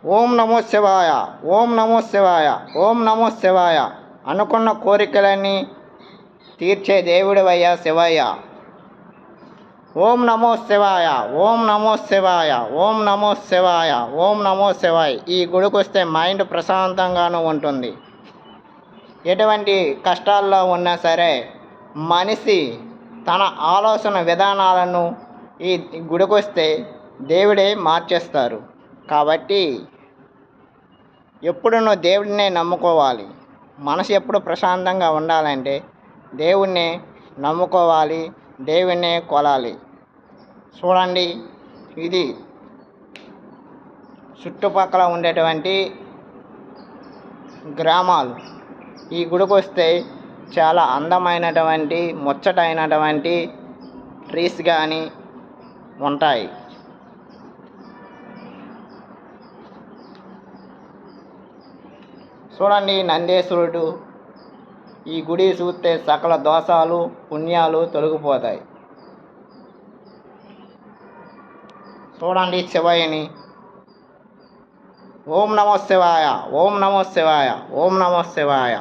ఓం నమో శివాయ, ఓం నమో శివాయ, ఓం నమో శివాయ. అనుకున్న కోరికలన్నీ తీర్చే దేవుడివయ్యా శివయ్య. ఓం నమో శివాయ, ఓం నమో శివాయ, ఓం నమో శివాయ, ఓం నమో శివాయ. ఈ గుడికి వస్తే మైండ్ ప్రశాంతంగానూ ఉంటుంది. ఎటువంటి కష్టాల్లో ఉన్నా సరే మనిషి తన ఆలోచన విధానాలను ఈ గుడికి వస్తే దేవుడే మార్చేస్తారు. కాబట్టి ఎప్పుడు నువ్వు దేవుడినే నమ్ముకోవాలి. మనసు ఎప్పుడు ప్రశాంతంగా ఉండాలంటే దేవుణ్ణి నమ్ముకోవాలి, దేవుణ్ణే కొలాలి. చూడండి, ఇది చుట్టుపక్కల ఉండేటువంటి గ్రామాలు. ఈ గుడికి వస్తే చాలా అందమైనటువంటి ముచ్చటైనటువంటి ట్రీస్ కానీ ఉంటాయి. చూడండి, నందేశ్వరుడు. ఈ గుడి చూస్తే సకల దోషాలు పుణ్యాలు తొలగిపోతాయి. చూడండి శివయ్యని. ఓం నమో శివాయ, ఓం నమో శివాయ, ఓం నమో శివాయ.